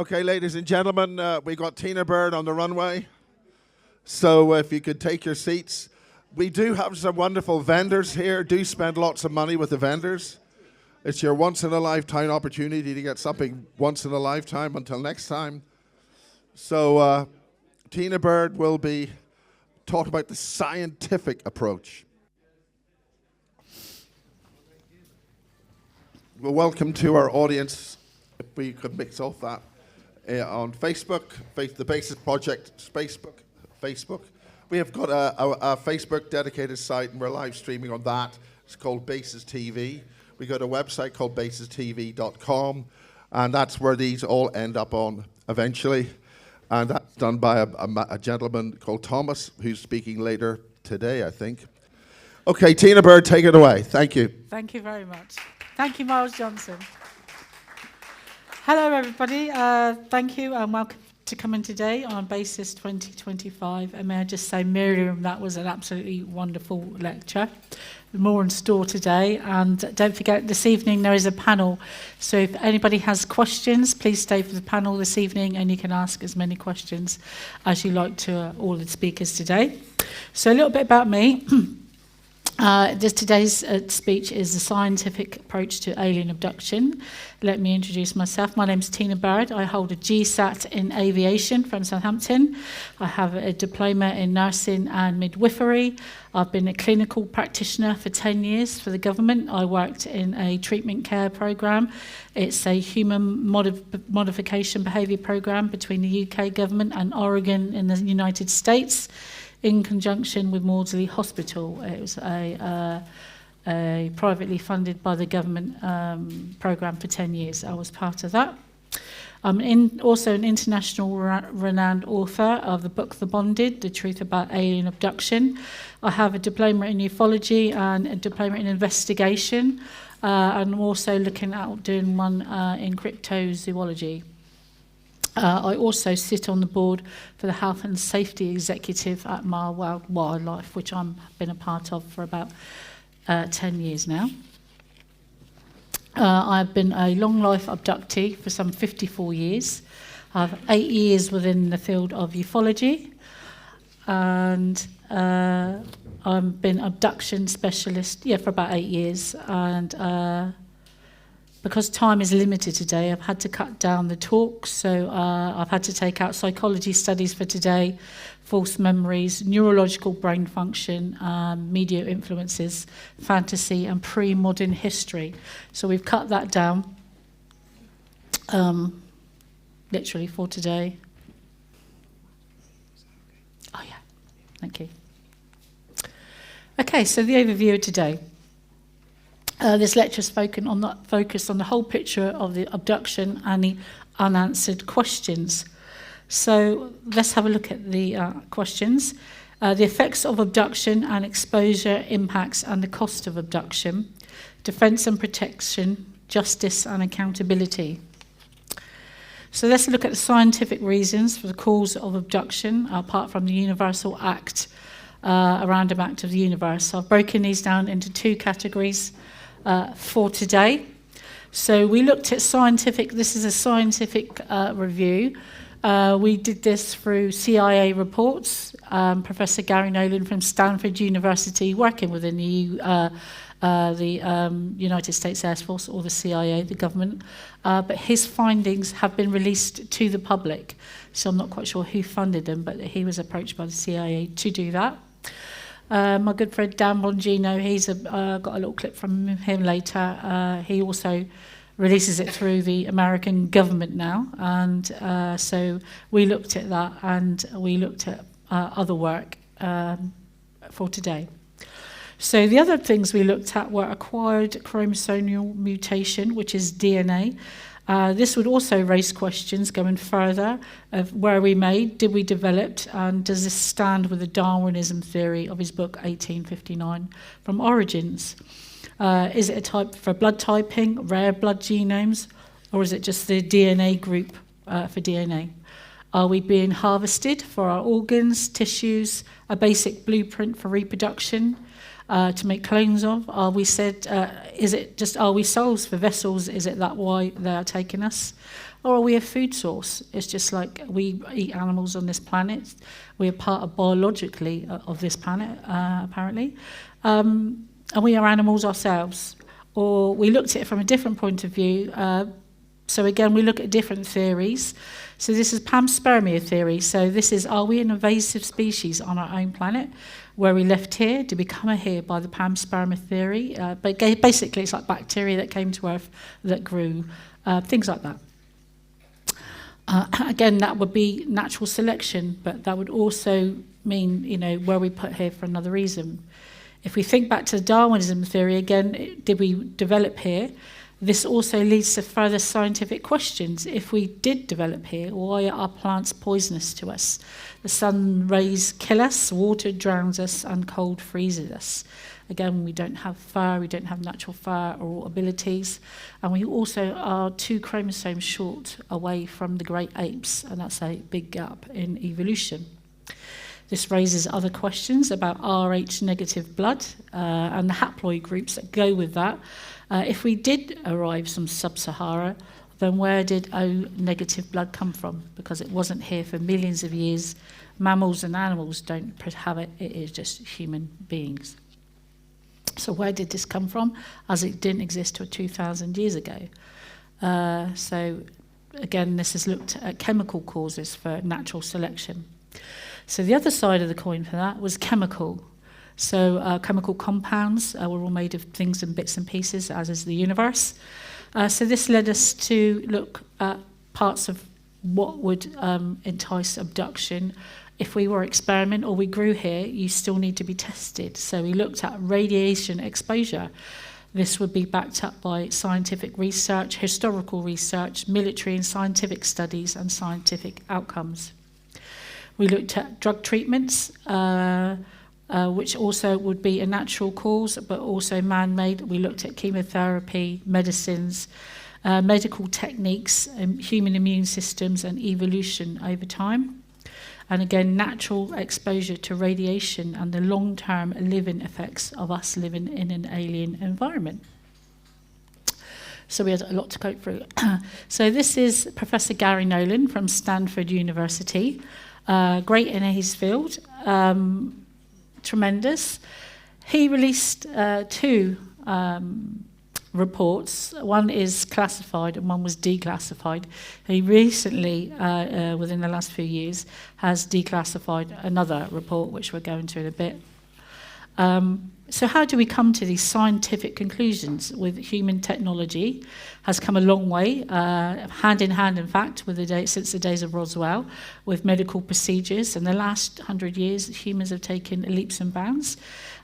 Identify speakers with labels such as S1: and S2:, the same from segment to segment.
S1: Okay, ladies and gentlemen, we got Tina Bird on the runway. So if you could take your seats. We do have some wonderful vendors here. Do spend lots of money with the vendors. It's your once-in-a-lifetime opportunity to get something once in a lifetime until next time. So Tina Bird will be talking about the scientific approach. Well, welcome to our audience. If we could mix off that. On Facebook, the BASES Project Facebook. We have got a Facebook dedicated site, and we're live streaming on that. It's called BASES TV. We got a website called BASES2025.com, and that's where these all end up on eventually. And that's done by a gentleman called Thomas, who's speaking later today, I think. Okay, Tina Bird, take it away. Thank you.
S2: Thank you very much. Thank you, Miles Johnson. Hello, everybody. Thank you and welcome to coming today on BASES 2025. And may I just say, Miriam, that was an absolutely wonderful lecture. More in store today. And don't forget, this evening there is a panel. So if anybody has questions, please stay for the panel this evening and you can ask as many questions as you like to all the speakers today. So a little bit about me. Today's speech is the scientific approach to alien abduction. Let me introduce myself. My name is Tina Bird. I hold a GSAT in aviation from Southampton. I have a diploma in nursing and midwifery. I've been a clinical practitioner for 10 years for the government. I worked in a treatment care programme. It's a human modification behaviour programme between the UK government and Oregon in the United States, in conjunction with Maudsley Hospital. It was a privately funded by the government programme for 10 years. I was part of that. I'm also an international renowned author of the book The Bonded, The Truth About Alien Abduction. I have a diploma in ufology and a diploma in investigation. And I'm also looking at doing one in cryptozoology. I also sit on the board for the Health and Safety Executive at My Wild Wildlife, which I've been a part of for about 10 years now. I've been a long life abductee for some 54 years. I have 8 years within the field of ufology, and I've been abduction specialist for about 8 years. And because time is limited today, I've had to cut down the talk, so I've had to take out psychology studies for today, false memories, neurological brain function, media influences, fantasy, and pre-modern history. So we've cut that down, literally for today. Oh yeah, thank you. Okay, so the overview of today. This lecture is focused on the whole picture of the abduction and the unanswered questions. So let's have a look at the questions. The effects of abduction and exposure, impacts and the cost of abduction, defence and protection, justice and accountability. So let's look at the scientific reasons for the cause of abduction, apart from the Universal Act, a random act of the universe. So I've broken these down into two categories for today. So we looked at this is a scientific review. We did this through CIA reports. Professor Gary Nolan from Stanford University, working within the United States Air Force, or the CIA, the government. But his findings have been released to the public. So I'm not quite sure who funded them, but he was approached by the CIA to do that. My good friend Dan Bongino, he's got a little clip from him later. He also releases it through the American government now. And so we looked at that, and we looked at other work for today. So the other things we looked at were acquired chromosomal mutation, which is DNA. This would also raise questions going further of where are we made, did we develop, and does this stand with the Darwinism theory of his book 1859 from Origins? Is it a type for blood typing, rare blood genomes, or is it just the DNA group for DNA? Are we being harvested for our organs, tissues, a basic blueprint for reproduction? To make clones of? Are we souls for vessels? Is it that why they are taking us? Or are we a food source? It's just like we eat animals on this planet. We are part of biologically of this planet, apparently. And we are animals ourselves. Or we looked at it from a different point of view. So again, we look at different theories. So this is panspermia theory. So this is, are we an invasive species on our own planet? Were we left here? Did we come here by the panspermia theory? But basically, it's like bacteria that came to Earth that grew, things like that. Again, that would be natural selection, but that would also mean, were we put here for another reason? If we think back to the Darwinism theory, again, did we develop here? This also leads to further scientific questions. If we did develop here, why are plants poisonous to us? The sun rays kill us, water drowns us, and cold freezes us. Again, we don't have fur, we don't have natural fur or abilities, and we also are 2 chromosomes short away from the great apes, and that's a big gap in evolution. This raises other questions about Rh negative blood and the haploid groups that go with that. If we did arrive from sub-Sahara, then where did O negative blood come from? Because it wasn't here for millions of years. Mammals and animals don't have it, it is just human beings. So where did this come from? As it didn't exist till 2,000 years ago. So again, this has looked at chemical causes for natural selection. So the other side of the coin for that was chemical. So chemical compounds were all made of things and bits and pieces, as is the universe. So this led us to look at parts of what would entice abduction. If we were experiment or we grew here, you still need to be tested. So we looked at radiation exposure. This would be backed up by scientific research, historical research, military and scientific studies, and scientific outcomes. We looked at drug treatments, which also would be a natural cause, but also man-made. We looked at chemotherapy, medicines, medical techniques, human immune systems, and evolution over time. And again, natural exposure to radiation and the long-term living effects of us living in an alien environment. So we had a lot to go through. So this is Professor Gary Nolan from Stanford University. Great in his field, tremendous. He released 2 reports. One is classified and one was declassified. He recently, within the last few years, has declassified another report, which we'll go into in a bit. So how do we come to these scientific conclusions? With human technology has come a long way, hand in hand, in fact, with since the days of Roswell, with medical procedures. In the last 100 years, humans have taken leaps and bounds.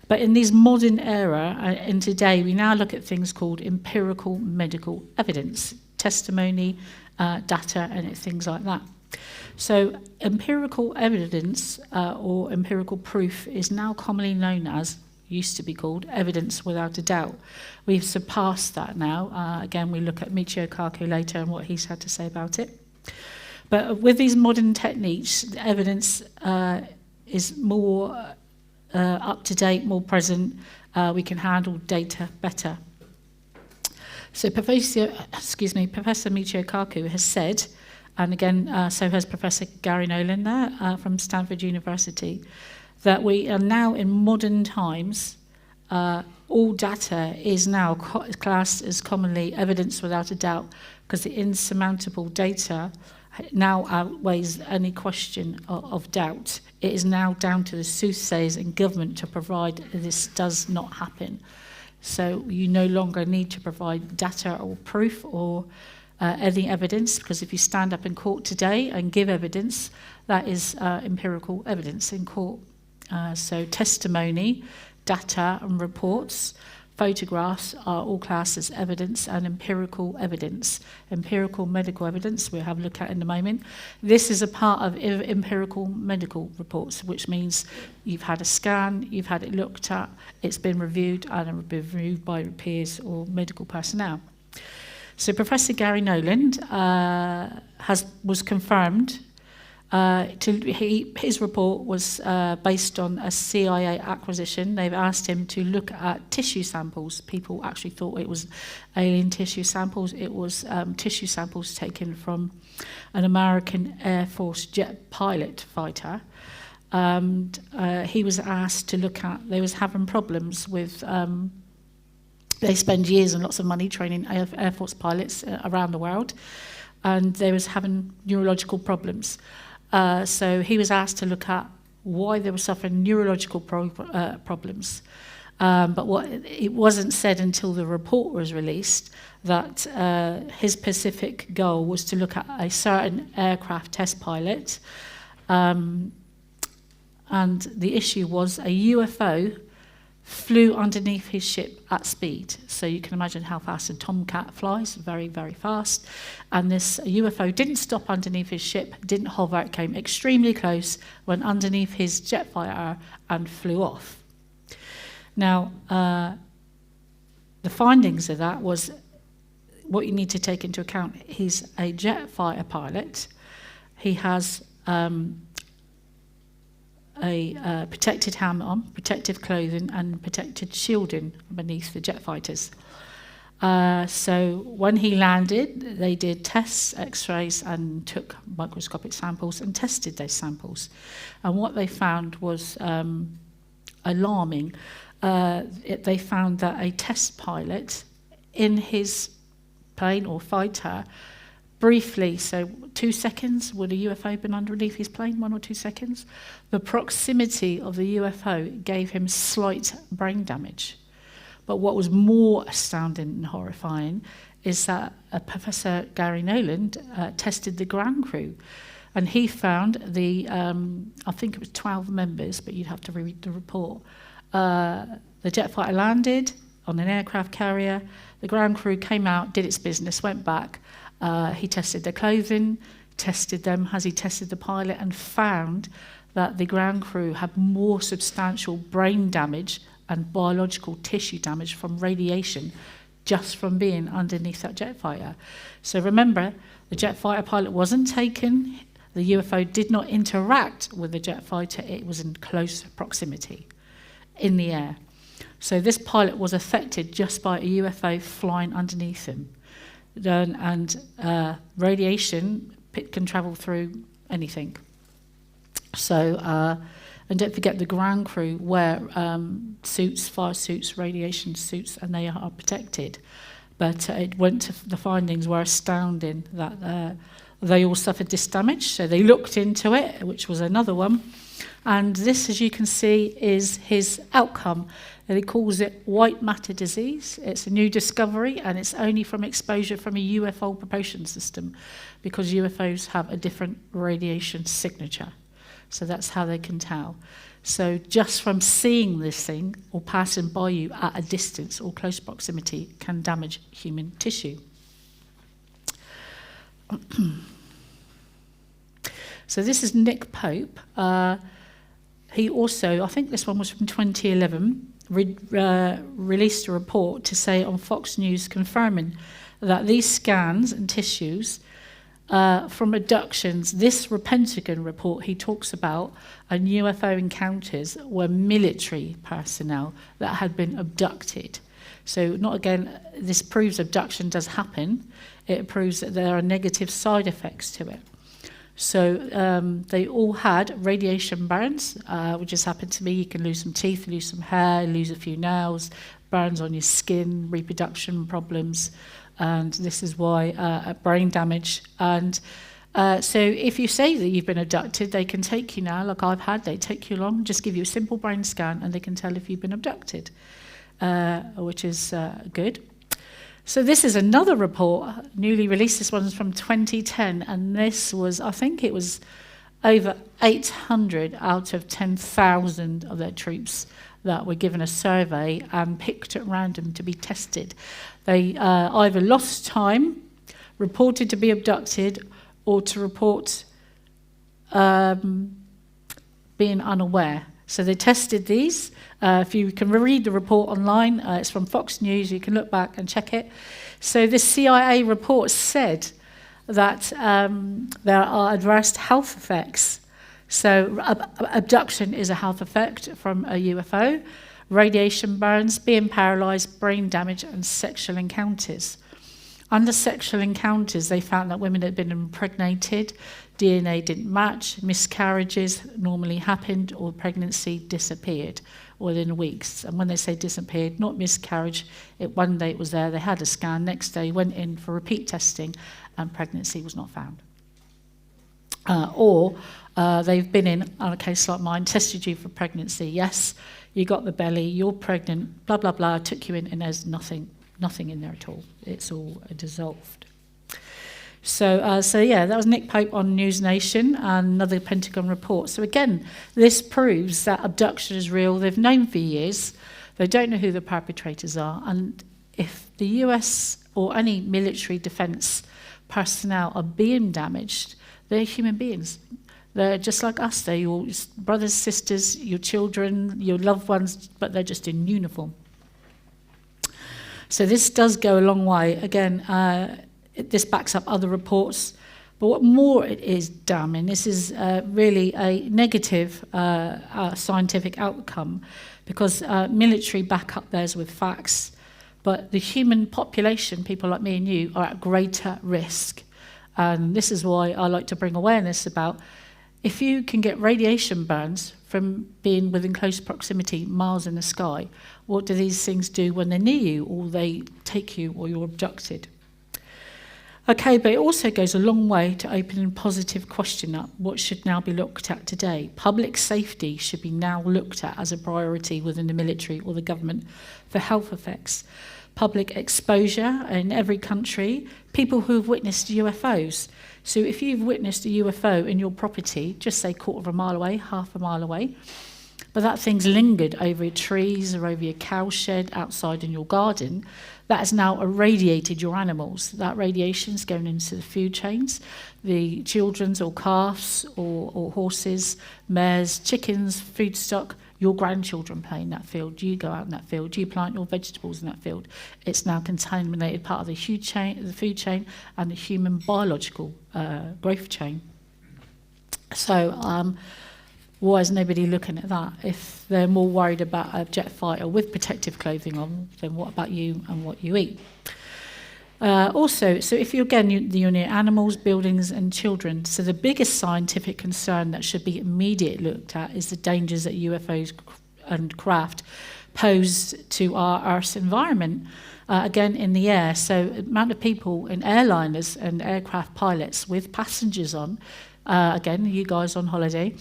S2: But in this modern era, and today, we now look at things called empirical medical evidence, testimony, data, and things like that. So empirical evidence or empirical proof is now commonly known as, used to be called, evidence without a doubt. We've surpassed that now. Again, we look at Michio Kaku later and what he's had to say about it. But with these modern techniques, the evidence is more up-to-date, more present. We can handle data better. So Professor Michio Kaku has said, and again, so has Professor Gary Nolan there from Stanford University, that we are now in modern times, all data is now classed as commonly evidence without a doubt, because the insurmountable data now outweighs any question of doubt. It is now down to the soothsayers and government to provide this does not happen. So you no longer need to provide data or proof or any evidence, because if you stand up in court today and give evidence, that is empirical evidence in court. So testimony, data and reports, photographs are all classed as evidence and empirical evidence. Empirical medical evidence, we'll have a look at in a moment. This is a part of empirical medical reports, which means you've had a scan, you've had it looked at, it's been reviewed and reviewed by peers or medical personnel. So Professor Gary Nolan was confirmed His report was based on a CIA acquisition. They've asked him to look at tissue samples. People actually thought it was alien tissue samples. It was tissue samples taken from an American Air Force jet pilot fighter. And he was asked to look at, they was having problems with, they spend years and lots of money training Air Force pilots around the world, and they was having neurological problems. So he was asked to look at why they were suffering neurological problems. But it wasn't said until the report was released that his specific goal was to look at a certain aircraft test pilot. And the issue was a UFO flew underneath his ship at speed. So you can imagine how fast a Tomcat flies, very, very fast. And this UFO didn't stop underneath his ship, didn't hover, it came extremely close, went underneath his jet fighter and flew off. Now, the findings of that was what you need to take into account. He's a jet fighter pilot. He has a protected helmet on, protective clothing, and protected shielding beneath the jet fighters. So when he landed, they did tests, x-rays, and took microscopic samples and tested those samples. And what they found was alarming. They found that a test pilot in his plane or fighter briefly, so 2 seconds, would a UFO been underneath his plane, 1 or 2 seconds? The proximity of the UFO gave him slight brain damage. But what was more astounding and horrifying is that Professor Gary Noland tested the ground crew, and he found I think it was 12 members, but you'd have to read the report. The jet fighter landed on an aircraft carrier, the ground crew came out, did its business, went back. He tested their clothing, tested them as he tested the pilot, and found that the ground crew had more substantial brain damage and biological tissue damage from radiation just from being underneath that jet fighter. So remember, the jet fighter pilot wasn't taken, the UFO did not interact with the jet fighter, it was in close proximity in the air. So this pilot was affected just by a UFO flying underneath him. And radiation can travel through anything. So, and don't forget the ground crew wear suits, fire suits, radiation suits, and they are protected. But the findings were astounding that they all suffered this damage. So they looked into it, which was another one. And this, as you can see, is his outcome. And he calls it white matter disease. It's a new discovery, and it's only from exposure from a UFO propulsion system, because UFOs have a different radiation signature. So that's how they can tell. So just from seeing this thing or passing by you at a distance or close proximity can damage human tissue. So this is Nick Pope. He also, I think this one was from 2011, released a report to say on Fox News confirming that these scans and tissues from abductions, this Pentagon report he talks about, and UFO encounters were military personnel that had been abducted. So not again, this proves abduction does happen. It proves that there are negative side effects to it. So they all had radiation burns, which has happened to me. You can lose some teeth, lose some hair, lose a few nails, burns on your skin, reproduction problems, and this is why brain damage. And so if you say that you've been abducted, they can take you now, like I've had, they take you along, just give you a simple brain scan, and they can tell if you've been abducted, which is good. So this is another report, newly released. This one's from 2010, and this was, I think it was over 800 out of 10,000 of their troops that were given a survey and picked at random to be tested. They either lost time, reported to be abducted, or to report being unaware. So they tested these. If you can read the report online, it's from Fox News, you can look back and check it. So this CIA report said that there are adverse health effects. So abduction is a health effect from a UFO, radiation burns, being paralysed, brain damage, and sexual encounters. Under sexual encounters, they found that women had been impregnated, DNA didn't match, miscarriages normally happened, or pregnancy disappeared within weeks. And when they say disappeared, not miscarriage, one day it was there, they had a scan, next day went in for repeat testing, and pregnancy was not found. Or they've been in, on a case like mine, tested you for pregnancy. Yes, you got the belly, you're pregnant, blah, blah, blah, took you in, and there's nothing in there at all. It's all dissolved. So yeah, that was Nick Pope on News Nation and another Pentagon report. So again, this proves that abduction is real. They've known for years. They don't know who the perpetrators are. And if the US or any military defense personnel are being damaged, they're human beings. They're just like us. They're your brothers, sisters, your children, your loved ones, but they're just in uniform. So this does go a long way. Again, this backs up other reports. But what more it is damning, this is really a negative scientific outcome, because military back up theirs with facts. But the human population, people like me and you, are at greater risk. And this is why I like to bring awareness about, if you can get radiation burns from being within close proximity, miles in the sky, what do these things do when they're near you, or they take you, or you're abducted? Okay, but it also goes a long way to opening a positive question up. What should now be looked at today? Public safety should be now looked at as a priority within the military or the government for health effects. Public exposure in every country, people who have witnessed UFOs. So if you've witnessed a UFO in your property, just say quarter of a mile away, half a mile away, but that thing's lingered over your trees or over your cow shed outside in your garden, that has now irradiated your animals. That radiation's going into the food chains, the children's or calves or horses, mares, chickens, food stock. Your grandchildren play in that field. You go out in that field. You plant your vegetables in that field. It's now contaminated part of the food chain and the human biological growth chain. So why is nobody looking at that? If they're more worried about a jet fighter with protective clothing on, then what about you and what you eat? Also, so if you're near animals, buildings and children, so the biggest scientific concern that should be immediately looked at is the dangers that UFOs and craft pose to our Earth's environment, again in the air. So the amount of people in airliners and aircraft pilots with passengers on, again, you guys on holiday,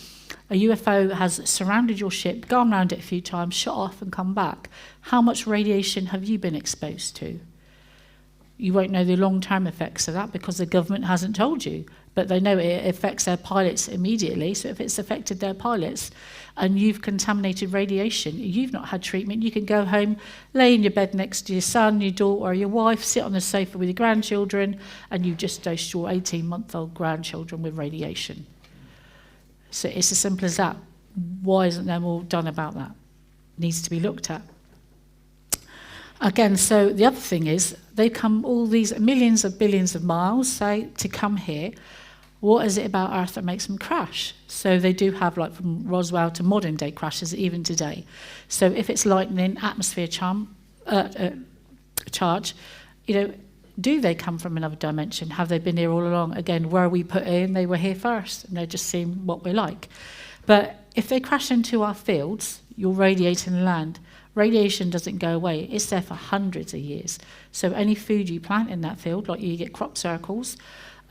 S2: a UFO has surrounded your ship, gone around it a few times, shot off and come back. How much radiation have you been exposed to? You won't know the long-term effects of that because the government hasn't told you, but they know it affects their pilots immediately. So if it's affected their pilots and you've contaminated radiation, you've not had treatment, you can go home, lay in your bed next to your son, your daughter or your wife, sit on the sofa with your grandchildren, and you've just dosed your 18-month-old grandchildren with radiation. So it's as simple as that. Why isn't there more done about that? Needs to be looked at. Again, so the other thing is, they come all these millions of billions of miles, say, to come here. What is it about Earth that makes them crash? So they do have, like from Roswell to modern day crashes, even today. So if it's lightning, atmosphere charge, do they come from another dimension? Have they been here all along? Again, where we put in, they were here first, and they're just seeing what we're like. But if they crash into our fields, you're radiating land. Radiation doesn't go away. It's there for hundreds of years. So any food you plant in that field, like you get crop circles,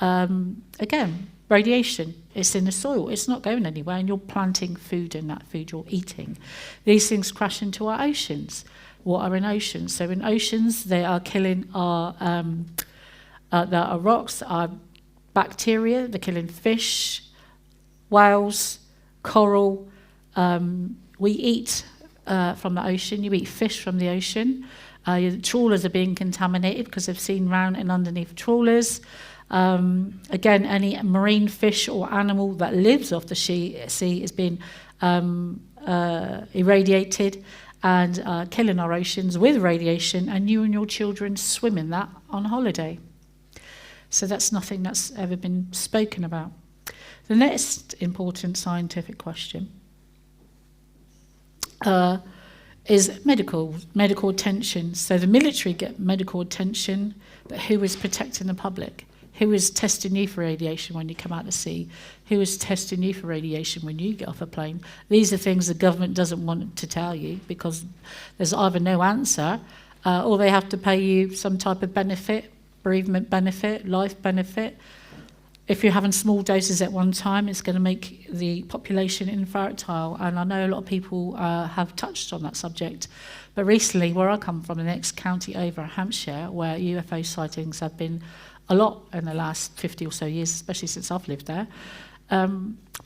S2: again, radiation, it's in the soil. It's not going anywhere, and you're planting food in that food you're eating. These things crash into our oceans. What are in oceans? So in oceans, they are killing our rocks, our bacteria. They're killing fish, whales, coral. We eat from the ocean. You eat fish from the ocean. The trawlers are being contaminated because they've seen round and underneath trawlers. Again, any marine fish or animal that lives off the sea is being irradiated and killing our oceans with radiation, and you and your children swim in that on holiday. So that's nothing that's ever been spoken about. The next important scientific question is medical attention. So the military get medical attention, but who is protecting the public? Who is testing you for radiation when you come out to sea? Who is testing you for radiation when you get off a plane? These are things the government doesn't want to tell you because there's either no answer or they have to pay you some type of benefit, bereavement benefit, life benefit. If you're having small doses at one time, it's going to make the population infertile. And I know a lot of people have touched on that subject. But recently, where I come from, the next county over, Hampshire, where UFO sightings have been a lot in the last 50 or so years, especially since I've lived there.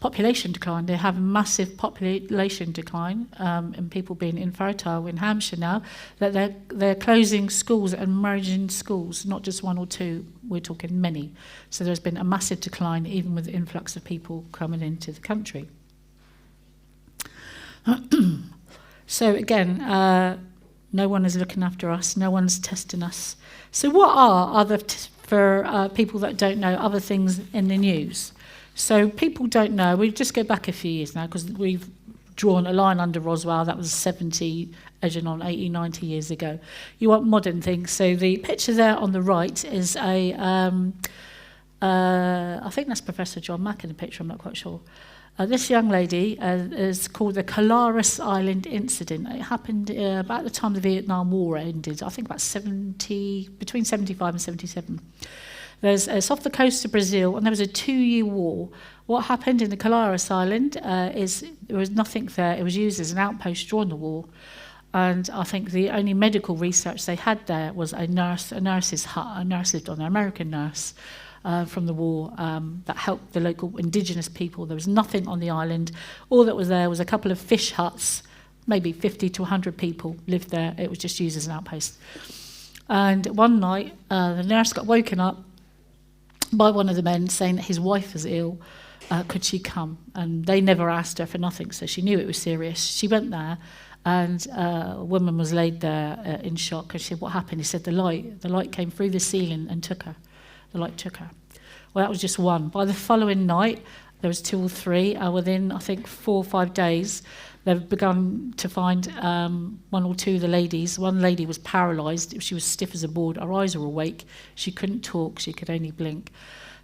S2: Population decline. They have massive population decline and people being infertile in Hampshire now, that they're closing schools and merging schools, not just one or two, we're talking many. So there's been a massive decline even with the influx of people coming into the country. So again, no one is looking after us, no one's testing us. So what are other, for people that don't know, other things in the news? So people don't know, we just go back a few years now because we've drawn a line under Roswell, that was 70, edging on 80, 90 years ago. You want modern things. So the picture there on the right is a, I think that's Professor John Mack in the picture, I'm not quite sure. This young lady is called the Colaris Island Incident. It happened about the time the Vietnam War ended, I think about between 75 and 77. It's off the coast of Brazil, and there was a 2-year war. What happened in the Colaris Island is there was nothing there. It was used as an outpost during the war. And I think the only medical research they had there was a nurse's hut. A nurse lived on there, an American nurse from the war that helped the local indigenous people. There was nothing on the island. All that was there was a couple of fish huts, maybe 50 to 100 people lived there. It was just used as an outpost. And one night, the nurse got woken up by one of the men saying that his wife was ill, could she come? And they never asked her for nothing, so she knew it was serious. She went there, and a woman was laid there in shock. And she said, what happened? He said, the light came through the ceiling and took her. The light took her. Well, that was just one. By the following night, there was 2 or 3. Within, I think, 4 or 5 days, they've begun to find 1 or 2 of the ladies. One lady was paralysed. She was stiff as a board. Her eyes were awake. She couldn't talk. She could only blink.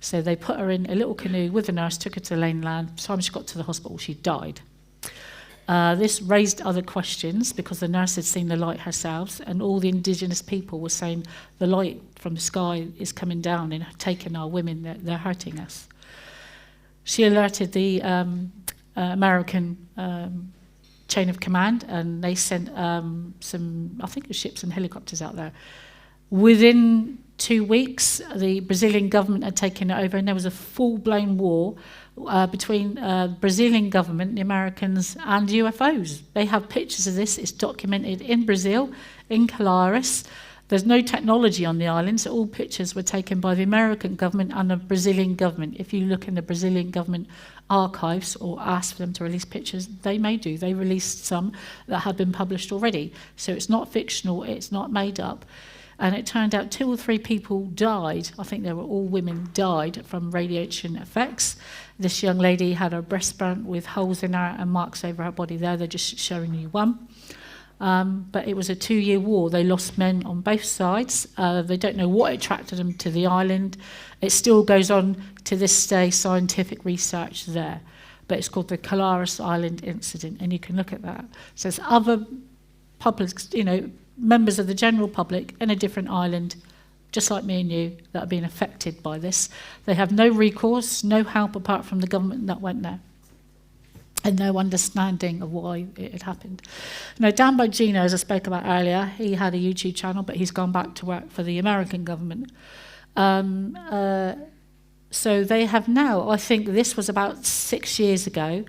S2: So they put her in a little canoe with the nurse, took her to the mainland. By the time she got to the hospital, she died. This raised other questions because the nurse had seen the light herself, and all the indigenous people were saying the light from the sky is coming down and taking our women. They're hurting us. She alerted the American chain of command, and they sent some, I think it was ships and helicopters out there. Within 2 weeks, the Brazilian government had taken it over, and there was a full-blown war between the Brazilian government, the Americans, and UFOs. They have pictures of this. It's documented in Brazil, in Colaris. There's no technology on the island, so all pictures were taken by the American government and the Brazilian government. If you look in the Brazilian government archives or ask for them to release pictures, they may do. They released some that had been published already. So it's not fictional, it's not made up. And it turned out 2 or 3 people died. I think they were all women, died from radiation effects. This young lady had her breast burnt with holes in her and marks over her body there. They're just showing you one. But it was a 2-year war. They lost men on both sides. They don't know what attracted them to the island. It still goes on to this day, scientific research there. But it's called the Colaris Island Incident, and you can look at that. So there's other public, members of the general public in a different island, just like me and you, that are being affected by this. They have no recourse, no help apart from the government that went there, and no understanding of why it had happened. Now, Dan Bongino, as I spoke about earlier, he had a YouTube channel, but he's gone back to work for the American government. So they have now, I think this was about 6 years ago,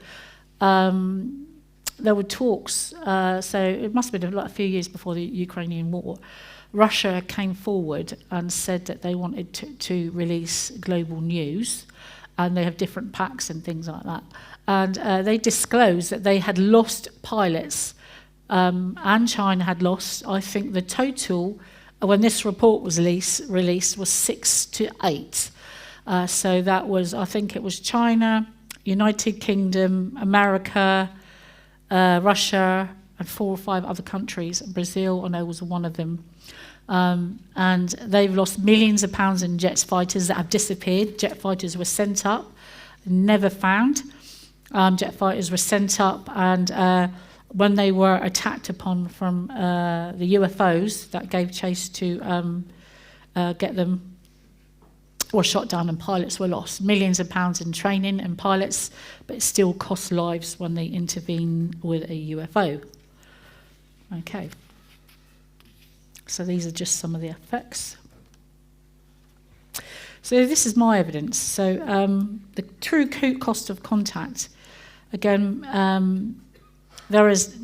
S2: there were talks, so it must have been a few years before the Ukrainian war. Russia came forward and said that they wanted to release global news, and they have different packs and things like that. And they disclosed that they had lost pilots, and China had lost, I think, the total when this report was released was 6 to 8. So that was, I think it was China, United Kingdom, America, Russia, and 4 or 5 other countries. Brazil, I know, was one of them. And they've lost millions of pounds in jet fighters that have disappeared. Jet fighters were sent up, never found. Jet fighters were sent up, and when they were attacked upon from the UFOs that gave chase to get them, were shot down, and pilots were lost. Millions of pounds in training and pilots, but it still costs lives when they intervene with a UFO. Okay. So these are just some of the effects. So this is my evidence. So the true cost of contact. Again, there is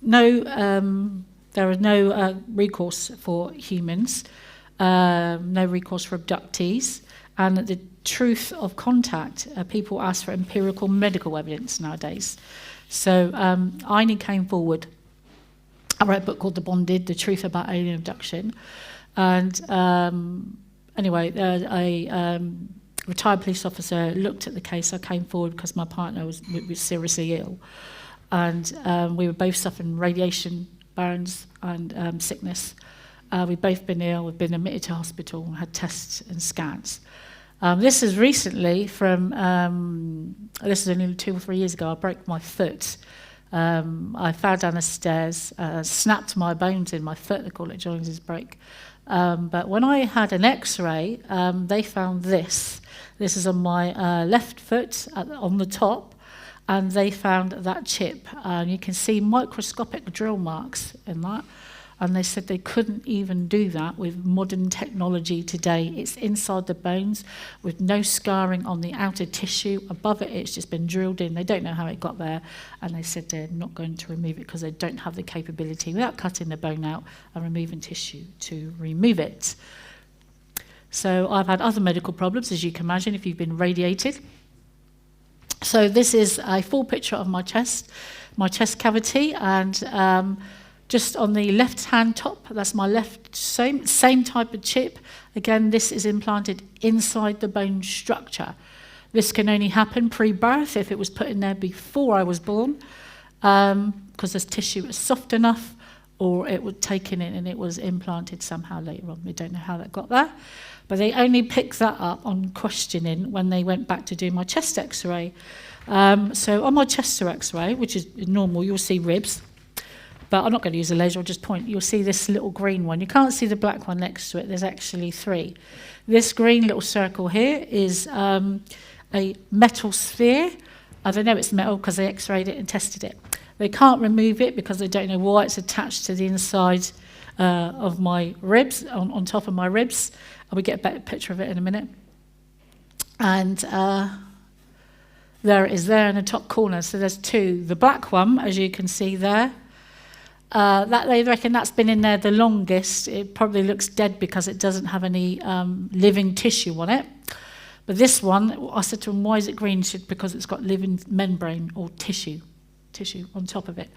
S2: no recourse for humans, no recourse for abductees, and the truth of contact. People ask for empirical medical evidence nowadays. So Aini came forward. I wrote a book called The Bonded, The Truth About Alien Abduction. And anyway, a retired police officer looked at the case. I came forward because my partner was seriously ill. And we were both suffering radiation burns and sickness. We've both been ill. We've been admitted to hospital and had tests and scans. This is recently from, this is only 2 or 3 years ago. I broke my foot. I fell down the stairs, snapped my bones in my foot, they call it Jones's break. But when I had an x-ray, they found this. This is on my left foot on the top, and they found that chip. You can see microscopic drill marks in that. And they said they couldn't even do that with modern technology today. It's inside the bones with no scarring on the outer tissue. Above it, it's just been drilled in. They don't know how it got there. And they said they're not going to remove it because they don't have the capability, without cutting the bone out and removing tissue, to remove it. So I've had other medical problems, as you can imagine, if you've been radiated. So this is a full picture of my chest cavity, and just on the left-hand top, that's my left, same type of chip. Again, this is implanted inside the bone structure. This can only happen pre-birth. If it was put in there before I was born, because this tissue is soft enough, or it was taken in and it was implanted somehow later on. We don't know how that got there. But they only picked that up on questioning when they went back to do my chest x-ray. So on my chest x-ray, which is normal, you'll see ribs. But I'm not going to use a laser, I'll just point. You'll see this little green one. You can't see the black one next to it. There's actually 3. This green little circle here is a metal sphere. They know it's metal because they x-rayed it and tested it. They can't remove it because they don't know why it's attached to the inside of my ribs, on top of my ribs. I'll get a better picture of it in a minute. And there it is there in the top corner. So there's 2. The black one, as you can see there, that they reckon that's been in there the longest. It probably looks dead because it doesn't have any living tissue on it. But this one, I said to him, why is it green? He said, because it's got living membrane or tissue on top of it.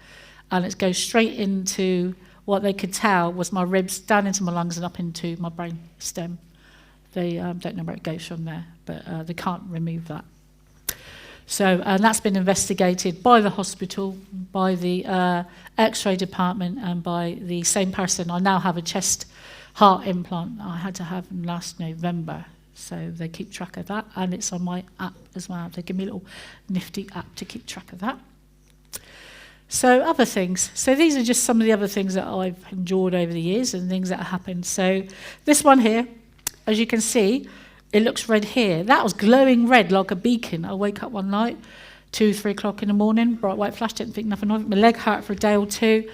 S2: And it goes straight into what they could tell was my ribs, down into my lungs and up into my brain stem. They don't know where it goes from there, but they can't remove that. So, and that's been investigated by the hospital, by the X-ray department, and by the same person. I now have a chest heart implant I had to have last November. So they keep track of that, and it's on my app as well. They give me a little nifty app to keep track of that. So other things. So these are just some of the other things that I've endured over the years and things that have happened. So this one here, as you can see, it looks red here. That was glowing red like a beacon. I wake up one night, 2, 3 o'clock in the morning, bright white flash, didn't think nothing of it. My leg hurt for a day or 2,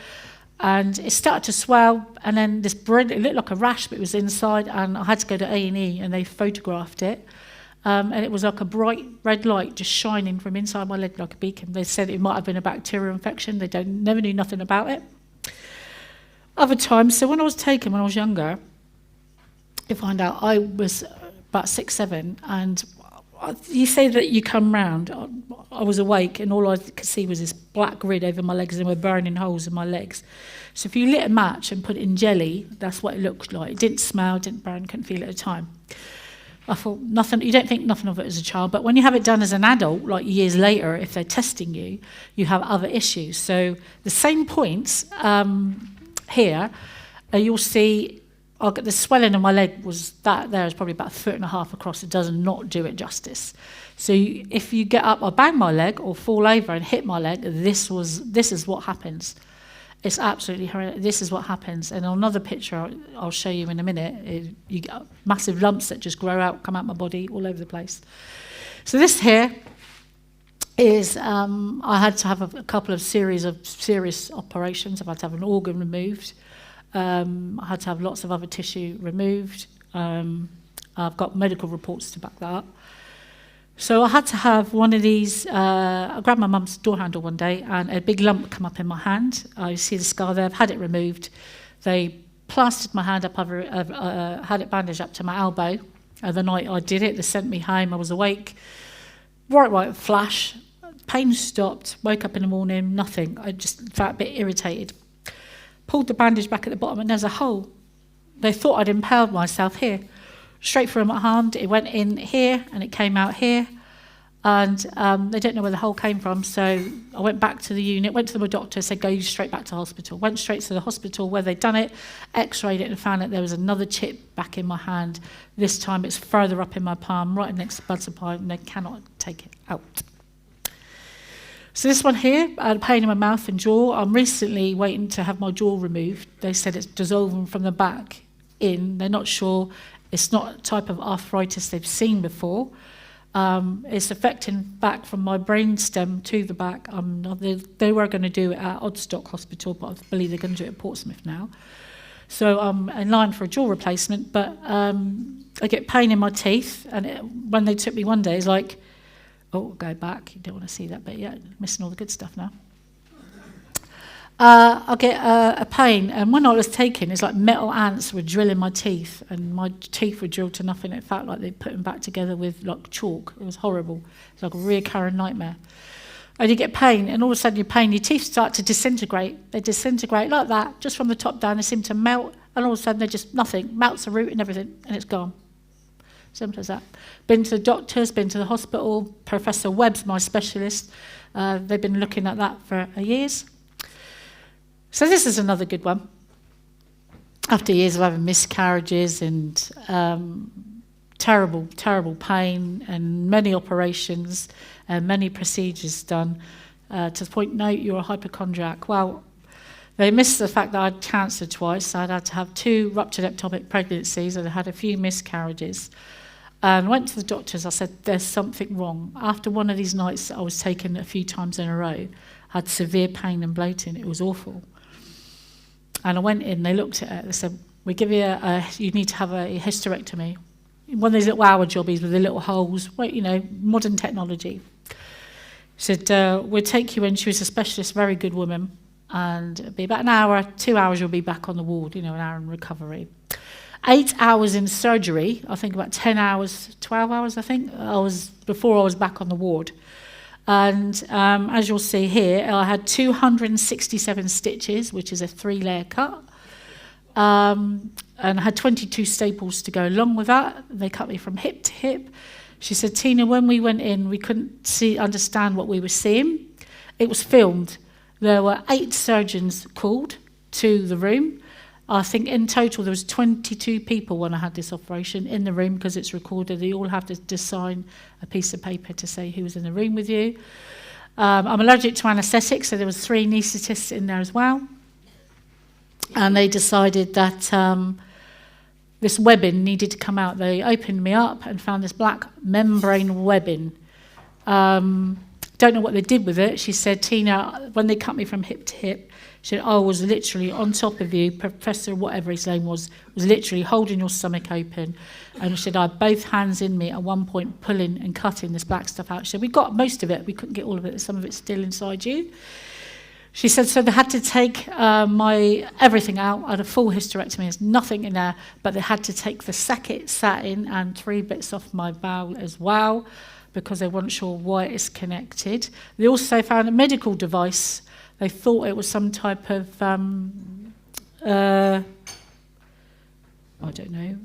S2: and it started to swell, and then this bread, it looked like a rash, but it was inside, and I had to go to A&E, and they photographed it. And it was like a bright red light just shining from inside my leg like a beacon. They said it might have been a bacterial infection. They never knew nothing about it. Other times, so when I was taken when I was younger, you find out I was about 6, 7, and you say that you come round. I was awake and all I could see was this black grid over my legs and there were burning holes in my legs. So if you lit a match and put it in jelly, that's what it looked like. It didn't smell, didn't burn, couldn't feel it at the time. I thought nothing. You don't think nothing of it as a child, but when you have it done as an adult, like years later, if they're testing you, you have other issues. So the same points here, you'll see. I'll get the swelling on my leg was that there is probably about 1.5 foot across. It does not do it justice. So if you get up or bang my leg or fall over and hit my leg, this is what happens. It's absolutely horrendous. This is what happens. And on another picture I'll show you in a minute, you get massive lumps that just grow out, come out my body all over the place. So this here is, I had to have a couple of series of serious operations. I've had to have an organ removed. I had to have lots of other tissue removed. I've got medical reports to back that up. So I had to have one of these. I grabbed my mum's door handle one day and a big lump come up in my hand. You see the scar there. I've had it removed. They plastered my hand up, had it bandaged up to my elbow. The night I did it, they sent me home. I was awake. Right, flash. Pain stopped. Woke up in the morning, nothing. I just felt a bit irritated. Pulled the bandage back at the bottom and there's a hole. They thought I'd impaled myself here. Straight through my hand, it went in here and it came out here. And they don't know where the hole came from, so I went back to the unit, went to my doctor, said go straight back to hospital. Went straight to the hospital where they'd done it, x-rayed it and found that there was another chip back in my hand. This time it's further up in my palm, right next to the blood supply, and they cannot take it out. So this one here, I had pain in my mouth and jaw. I'm recently waiting to have my jaw removed. They said it's dissolving from the back in. They're not sure. It's not a type of arthritis they've seen before. It's affecting back from my brainstem to the back. They were going to do it at Odstock Hospital, but I believe they're going to do it at Portsmouth now. So I'm in line for a jaw replacement, but I get pain in my teeth. And when they took me one day, it's like, oh, go back. You don't want to see that bit yet. Missing all the good stuff now. I get a pain, and when I was taken, it's like metal ants were drilling my teeth, and my teeth were drilled to nothing. It felt like they put them back together with like chalk. It was horrible. It's like a reoccurring nightmare. And you get pain, and all of a sudden your teeth start to disintegrate. They disintegrate like that, just from the top down. They seem to melt, and all of a sudden they're just nothing. Melts the root and everything, and it's gone. Simple as that. Been to the doctors, been to the hospital. Professor Webb's my specialist. They've been looking at that for years. So this is another good one. After years of having miscarriages and terrible, terrible pain and many operations and many procedures done, to the point, no, you're a hypochondriac. Well, they missed the fact that I had cancer twice. I'd had to have 2 ruptured ectopic pregnancies and I had a few miscarriages. And went to the doctors. I said, there's something wrong. After one of these nights I was taken a few times in a row, I had severe pain and bloating. It was awful. And I went in, they looked at it, they said, we give you you need to have a hysterectomy. One of these little hour jobbies with the little holes, well, you know, modern technology. Said, we'll take you in. She was a specialist, very good woman. And it'll be about an hour, 2 hours, you'll be back on the ward, an hour in recovery. 8 hours in surgery, I think about 10 hours, 12 hours, I think, before I was back on the ward. And as you'll see here, I had 267 stitches, which is a 3-layer cut. And I had 22 staples to go along with that. They cut me from hip to hip. She said, Tina, when we went in, we couldn't understand what we were seeing. It was filmed. There were 8 surgeons called to the room. I think in total there was 22 people when I had this operation in the room because it's recorded. They all have to sign a piece of paper to say who was in the room with you. I'm allergic to anaesthetics, so there was 3 anaesthetists in there as well. And they decided that this webbing needed to come out. They opened me up and found this black membrane webbing. Don't know what they did with it. She said, Tina, when they cut me from hip to hip, she said, I was literally on top of you. Professor, whatever his name was literally holding your stomach open. And she said, I had both hands in me at one point, pulling and cutting this black stuff out. She said, we got most of it. We couldn't get all of it. Some of it's still inside you. She said, so they had to take my everything out. I had a full hysterectomy. There's nothing in there, but they had to take the sac it sat in and 3 bits off my bowel as well, because they weren't sure why it's connected. They also found a medical device. They thought it was some type of, I don't know,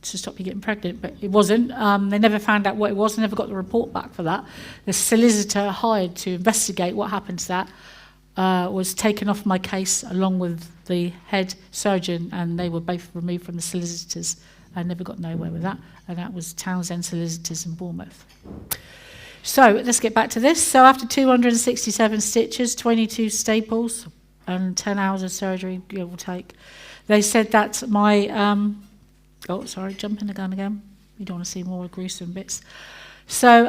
S2: to stop you getting pregnant, but it wasn't. They never found out what it was, never got the report back for that. The solicitor hired to investigate what happened to that was taken off my case along with the head surgeon, and they were both removed from the solicitors. I never got nowhere with that, and that was Townsend Solicitors in Bournemouth. So let's get back to this. So after 267 stitches, 22 staples, and 10 hours of surgery, give or take, they said that my, jumping the gun again. You don't want to see more gruesome bits. So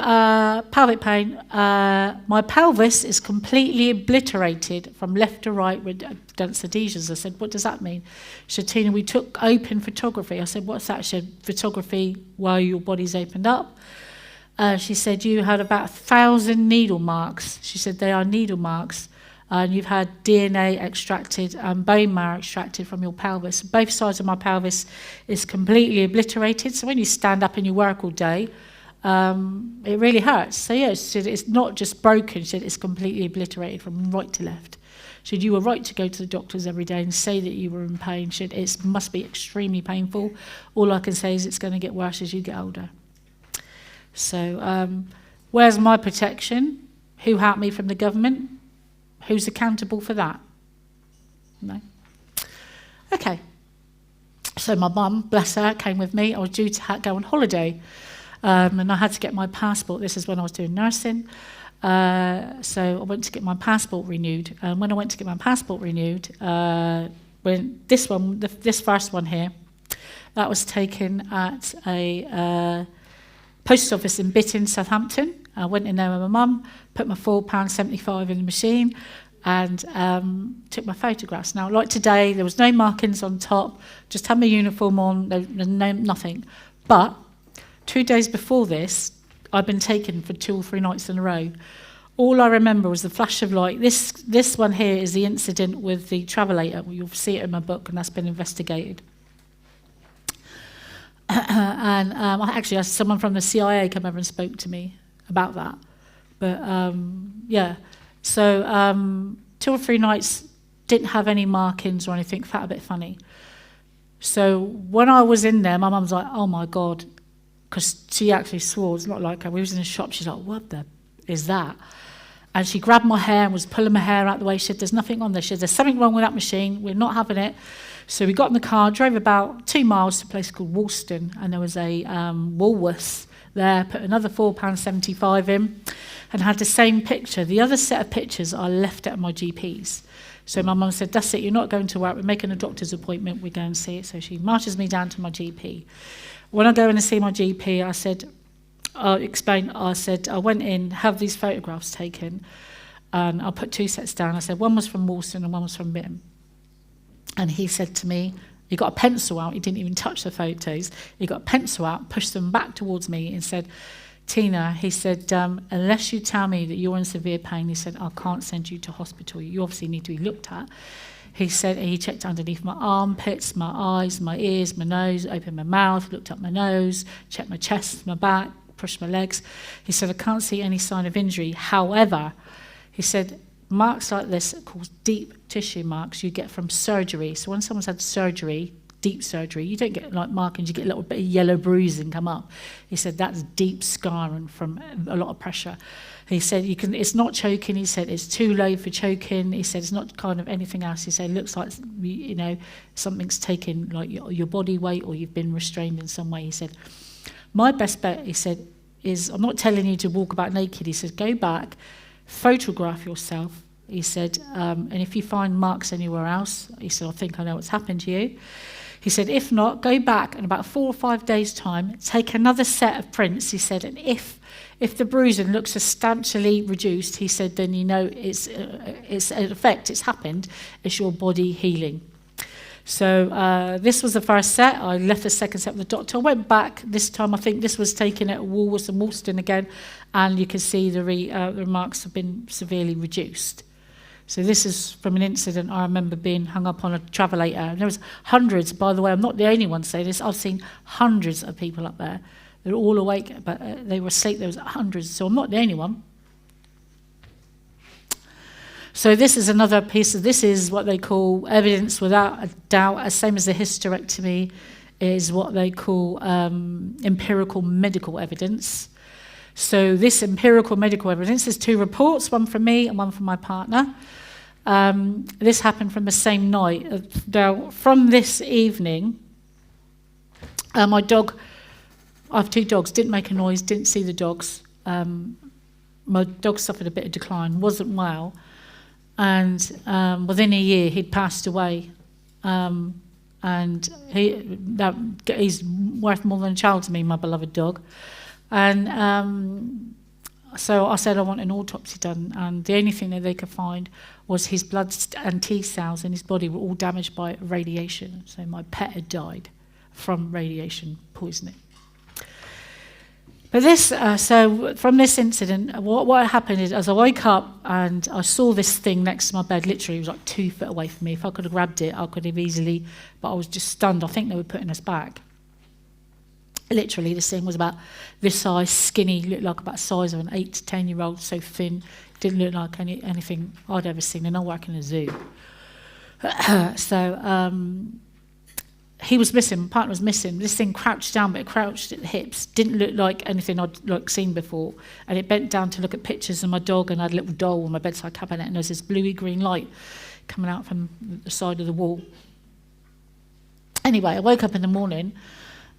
S2: pelvic pain, my pelvis is completely obliterated from left to right with dense adhesions. I said, what does that mean? She said, Tina, we took open photography. I said, what's that? She said, photography while your body's opened up. She said, you had about 1,000 needle marks. She said, they are needle marks. And you've had DNA extracted and bone marrow extracted from your pelvis. Both sides of my pelvis is completely obliterated. So when you stand up and you work all day, it really hurts. So yeah, she said, it's not just broken. She said, it's completely obliterated from right to left. She said, you were right to go to the doctors every day and say that you were in pain. She said, it must be extremely painful. All I can say is it's going to get worse as you get older. So where's my protection? Who helped me from the government? Who's accountable for that? No. Okay. So my mum, bless her, came with me. I was due to go on holiday, and I had to get my passport. This is when I was doing nursing. So I went to get my passport renewed. And when I went to get my passport renewed, when this first one here, that was taken at a post office in Bitton, Southampton. I went in there with my mum, put my £4.75 in the machine, and took my photographs. Now, like today, there was no markings on top, just had my uniform on, nothing. But 2 days before this, I'd been taken for 2 or 3 nights in a row. All I remember was the flash of light. This one here is the incident with the travelator. You'll see it in my book, and that's been investigated. And I actually had someone from the CIA come over and spoke to me about that. But yeah, so 2 or 3 nights, didn't have any markings or anything, felt a bit funny. So when I was in there, my mum's like, oh my God, because she actually swore. It's not like her. We was in a shop, she's like, what the is that? And she grabbed my hair and was pulling my hair out the way. She said, there's nothing on there. She said, there's something wrong with that machine. We're not having it. So we got in the car, drove about 2 miles to a place called Woolston, and there was a Woolworths there, put another £4.75 in, and had the same picture. The other set of pictures I left at my GP's. So my mum said, that's it, you're not going to work, we're making a doctor's appointment, we go and see it. So she marches me down to my GP. When I go in and see my GP, I said, I went in, have these photographs taken, and I put 2 sets down. I said, one was from Woolston and one was from Bitton. And he said to me, he got a pencil out, he didn't even touch the photos, he got a pencil out, pushed them back towards me and said, Tina, he said, unless you tell me that you're in severe pain, he said, I can't send you to hospital, you obviously need to be looked at. He said, he checked underneath my armpits, my eyes, my ears, my nose, opened my mouth, looked up my nose, checked my chest, my back, pushed my legs. He said, I can't see any sign of injury. However, he said, marks like this are called deep tissue marks you get from surgery. So when someone's had surgery, deep surgery, you don't get like markings, you get a little bit of yellow bruising come up. He said that's deep scarring from a lot of pressure. He said it's not choking. He said it's too low for choking. He said it's not kind of anything else. He said it looks like something's taken like your body weight or you've been restrained in some way. He said my best bet, he said, is I'm not telling you to walk about naked. He said go back, photograph yourself. He said, and if you find marks anywhere else, he said, I think I know what's happened to you. He said, if not, go back in about 4 or 5 days' time, take another set of prints. He said, and if the bruising looks substantially reduced, he said, then you know it's an effect, it's happened, it's your body healing. So this was the first set. I left the second set with the doctor. I went back this time. I think this was taken at Woolworths and Woolston again, and you can see the remarks have been severely reduced. So this is from an incident I remember being hung up on a travelator. And there was hundreds, by the way, I'm not the only one to say this, I've seen hundreds of people up there. They were all awake, but they were asleep, there was hundreds, so I'm not the only one. So this is another piece of, this is what they call evidence without a doubt, as same as the hysterectomy, is what they call empirical medical evidence. So this empirical medical evidence, there's 2 reports, one from me and one from my partner. This happened from the same night. Now, from this evening, my dog, I have 2 dogs, didn't make a noise, didn't see the dogs. My dog suffered a bit of decline, wasn't well. And within a year, he'd passed away. And he's worth more than a child to me, my beloved dog. And so I said I want an autopsy done, and the only thing that they could find was his blood and T cells in his body were all damaged by radiation. So my pet had died from radiation poisoning. But this, so from this incident, what happened is, as I woke up and I saw this thing next to my bed, literally it was like 2 foot away from me. If I could have grabbed it, I could have easily, but I was just stunned. I think they were putting us back. Literally, this thing was about this size, skinny, looked like about the size of an 8 to 10-year-old, so thin, didn't look like anything I'd ever seen, and I work in a zoo. He was missing, my partner was missing. This thing crouched down, but it crouched at the hips. Didn't look like anything I'd seen before. And it bent down to look at pictures of my dog, and I had a little doll on my bedside cabinet, and there was this bluey-green light coming out from the side of the wall. Anyway, I woke up in the morning,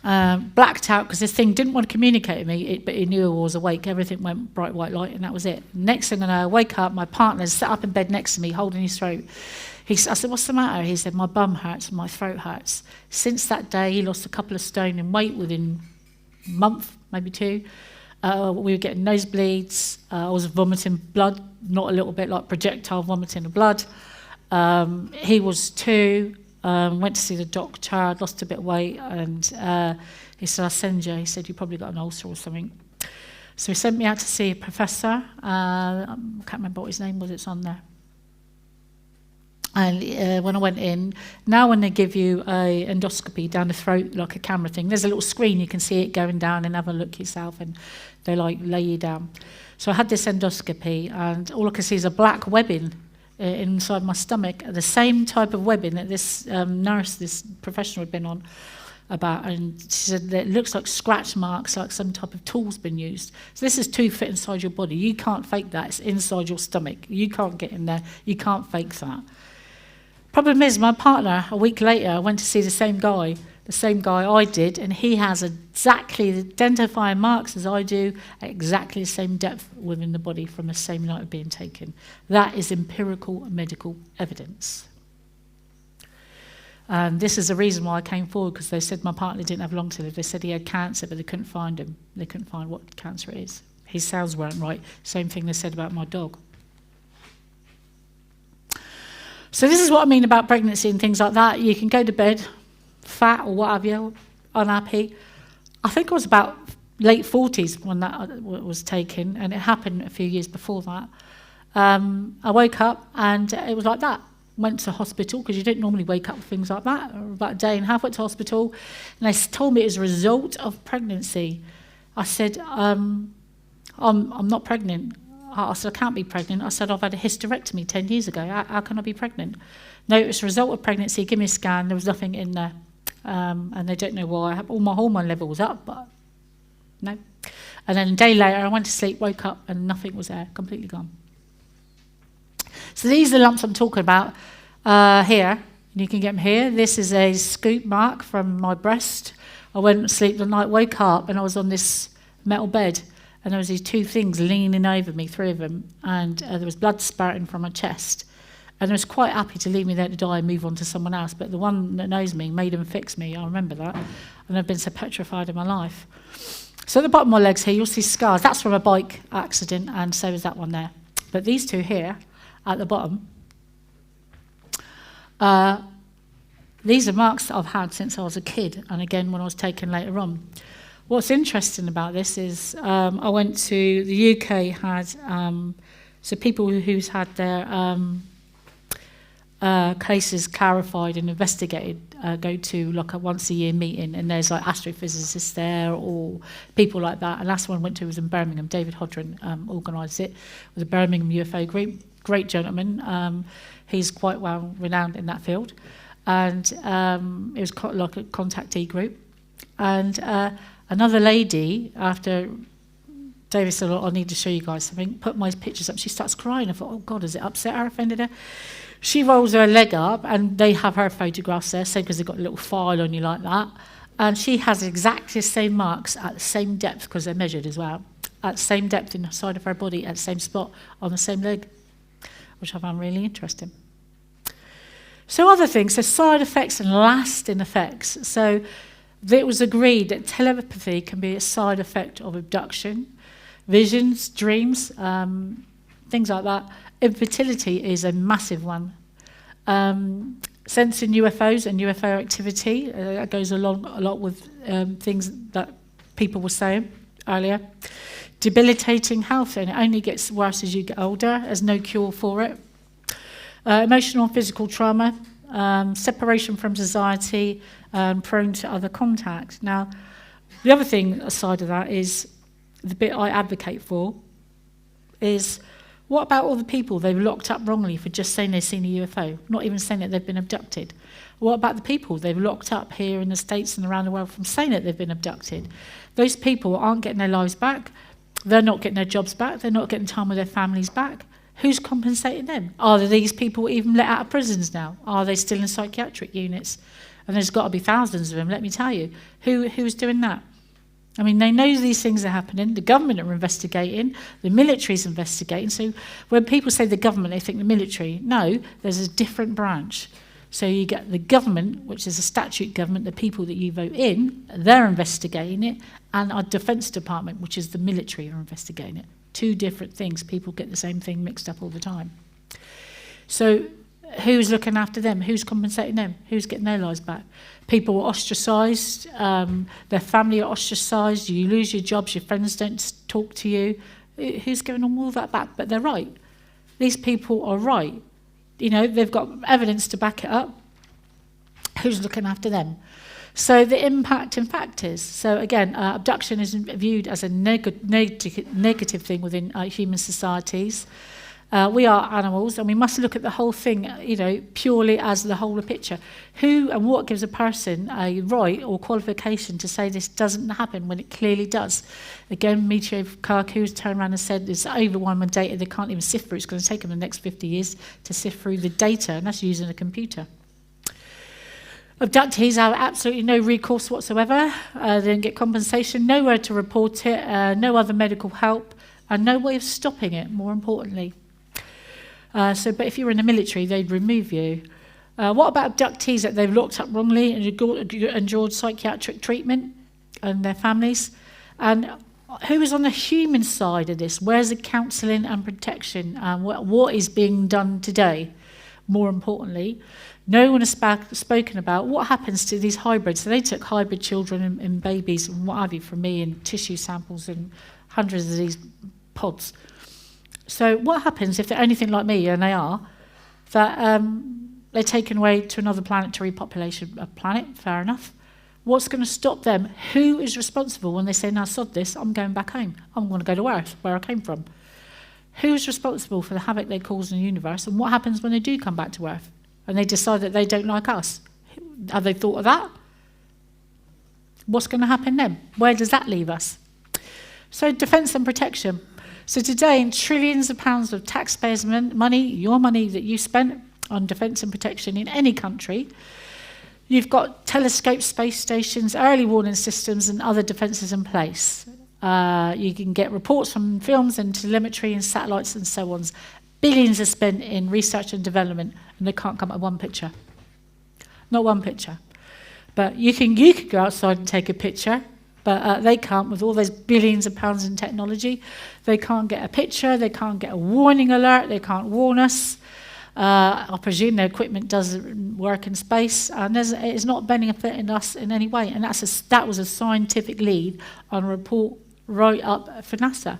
S2: blacked out, because this thing didn't want to communicate with me, but it knew I was awake. Everything went bright white light, and that was it. Next thing I know, I wake up, my partner's sat up in bed next to me, holding his throat. I said, what's the matter? He said, my bum hurts and my throat hurts. Since that day, he lost a couple of stone in weight within a month, maybe 2. We were getting nosebleeds. I was vomiting blood, not a little bit like projectile vomiting of blood. He was 2, went to see the doctor, I'd lost a bit of weight, and he said, I'll send you. He said, you probably got an ulcer or something. So he sent me out to see a professor. I can't remember what his name was, it's on there. And when I went in, now when they give you a endoscopy down the throat, like a camera thing, there's a little screen, you can see it going down and have a look yourself, and they like lay you down. So I had this endoscopy, and all I could see is a black webbing inside my stomach, the same type of webbing that this nurse, this professional had been on about, and she said that it looks like scratch marks, like some type of tool's been used. So this is 2 foot inside your body. You can't fake that. It's inside your stomach. You can't get in there. You can't fake that. Problem is, my partner, a week later, went to see the same guy I did, and he has exactly the identifying marks as I do, at exactly the same depth within the body from the same night of being taken. That is empirical medical evidence. And this is the reason why I came forward, because they said my partner didn't have long to live. They said he had cancer, but they couldn't find him. They couldn't find what cancer it is. His cells weren't right. Same thing they said about my dog. So this is what I mean about pregnancy and things like that. You can go to bed fat or what have you, unhappy. I think I was about late 40s when that was taken, and it happened a few years before that. I woke up and it was like that. Went to hospital, because you don't normally wake up with things like that. About a day and a half, went to hospital, and they told me it was a result of pregnancy. I said, I'm not pregnant. I said, I can't be pregnant. I said, I've had a hysterectomy 10 years ago. How can I be pregnant? No, it's a result of pregnancy. Give me a scan. There was nothing in there. And they don't know why. All my hormone level was up, but no. And then a day later, I went to sleep, woke up, and nothing was there. Completely gone. So these are the lumps I'm talking about here. You can get them here. This is a scoop mark from my breast. I went to sleep the night, woke up, and I was on this metal bed. And there was these 2 things leaning over me, 3 of them, and there was blood spouting from my chest. And I was quite happy to leave me there to die and move on to someone else, but the one that knows me made him fix me. I remember that, and I've been so petrified in my life. So at the bottom of my legs here, you'll see scars. That's from a bike accident, and so is that one there. But these 2 here, at the bottom, these are marks that I've had since I was a kid, and again when I was taken later on. What's interesting about this is I went to the UK, had so people who's had their cases clarified and investigated go to like a once-a-year meeting, and there's like astrophysicists there or people like that. And last one I went to was in Birmingham. David Hodron organised it. It was a Birmingham UFO group. Great gentleman. He's quite well renowned in that field. And it was like a contactee group. And another lady, after David said, I need to show you guys something, put my pictures up. She starts crying. I thought, oh God, has it upset her, offended her? She rolls her leg up, and they have her photographs there, same because they've got a little file on you like that. And she has exactly the same marks at the same depth, because they're measured as well, at the same depth in the side of her body, at the same spot, on the same leg, which I found really interesting. So other things, so side effects and lasting effects. So it was agreed that telepathy can be a side effect of abduction, visions, dreams, things like that. Infertility is a massive one. Sensing UFOs and UFO activity, that goes along a lot with things that people were saying earlier. Debilitating health, and it only gets worse as you get older. There's no cure for it. Emotional and physical trauma, separation from society, prone to other contact. Now, the other thing aside of that is, the bit I advocate for is, what about all the people they've locked up wrongly for just saying they've seen a UFO, not even saying that they've been abducted? What about the people they've locked up here in the States and around the world from saying that they've been abducted? Those people aren't getting their lives back. They're not getting their jobs back. They're not getting time with their families back. Who's compensating them? Are these people even let out of prisons now? Are they still in psychiatric units? And there's got to be thousands of them, let me tell you. Who's doing that? I mean, they know these things are happening. The government are investigating. The military's investigating. So when people say the government, they think the military. No, there's a different branch. So you get the government, which is a statute government, the people that you vote in, they're investigating it, and our Defence Department, which is the military, are investigating it. Two different things. People get the same thing mixed up all the time. So who's looking after them? Who's compensating them? Who's getting their lives back? People are ostracised. Their family are ostracised. You lose your jobs. Your friends don't talk to you. Who's giving them all that back? But they're right. These people are right. You know, they've got evidence to back it up. Who's looking after them? So the impact and factors. So again, abduction is viewed as a negative thing within human societies. We are animals, and we must look at the whole thing, you know, purely as the whole picture. Who and what gives a person a right or qualification to say this doesn't happen when it clearly does? Again, Michio Kaku's turned around and said there's overwhelming data they can't even sift through. It's going to take them the next 50 years to sift through the data, and that's using a computer. Abductees have absolutely no recourse whatsoever. They don't get compensation, nowhere to report it, no other medical help, and no way of stopping it, more importantly. But if you were in the military, they'd remove you. What about abductees that they've locked up wrongly and endured psychiatric treatment and their families? And who is on the human side of this? Where's the counselling and protection? What is being done today? More importantly, no one has spoken about what happens to these hybrids. So they took hybrid children and babies and what have you from me, and tissue samples and hundreds of these pods. So what happens if they're anything like me, and they are, that they're taken away to another planet to repopulate a planet? Fair enough. What's going to stop them? Who is responsible when they say, now sod this, I'm going back home. I'm going to go to Earth, where I came from. Who's responsible for the havoc they cause in the universe? And what happens when they do come back to Earth and they decide that they don't like us? Have they thought of that? What's going to happen then? Where does that leave us? So defence and protection. So today, in trillions of pounds of taxpayers' money, your money that you spent on defence and protection in any country, you've got telescopes, space stations, early warning systems and other defences in place. You can get reports from films and telemetry and satellites and so on. Billions are spent in research and development, and they can't come up with one picture. Not one picture. But you could go outside and take a picture, but they can't with all those billions of pounds in technology. They can't get a picture, they can't get a warning alert, they can't warn us. I presume their equipment doesn't work in space, and it's not benefiting us in any way. And that was a scientific lead on a report right up for NASA.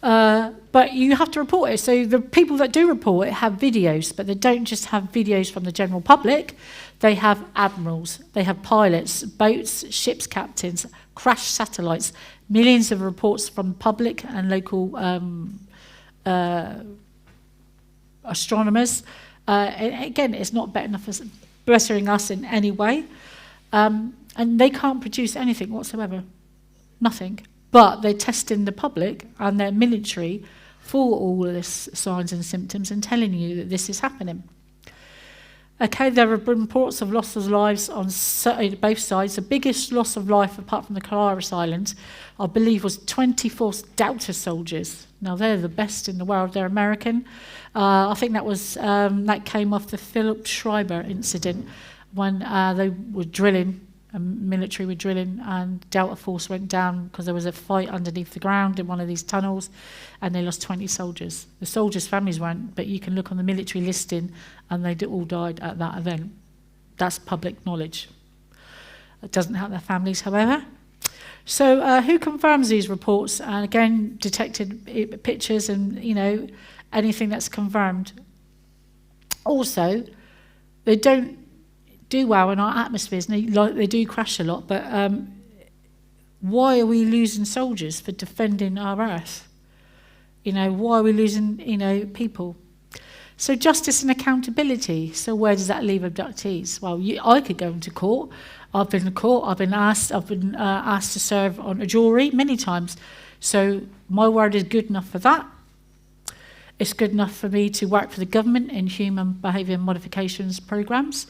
S2: But you have to report it. So the people that do report it have videos, but they don't just have videos from the general public. They have admirals, they have pilots, boats, ships captains, crashed satellites, millions of reports from public and local astronomers. Again, it's not bettering us in any way. And they can't produce anything whatsoever. Nothing. But they're testing the public and their military for all of this signs and symptoms and telling you that this is happening. Okay, there have been reports of loss of lives on both sides. The biggest loss of life, apart from the Canaris Islands, I believe was 24 Delta soldiers. Now, they're the best in the world. They're American. I think that came off the Philip Schreiber incident when they were drilling. Military were drilling and Delta Force went down because there was a fight underneath the ground in one of these tunnels and they lost 20 soldiers. The soldiers' families weren't, but you can look on the military listing and they all died at that event. That's public knowledge. It doesn't help their families, however. So who confirms these reports? And again, detected pictures and, anything that's confirmed. Also, they don't do well in our atmospheres. They do crash a lot, but why are we losing soldiers for defending our Earth? Why are we losing, people? So justice and accountability. So where does that leave abductees? Well, I could go into court. I've been in court. I've been asked to serve on a jury many times. So my word is good enough for that. It's good enough for me to work for the government in human behaviour modifications programs.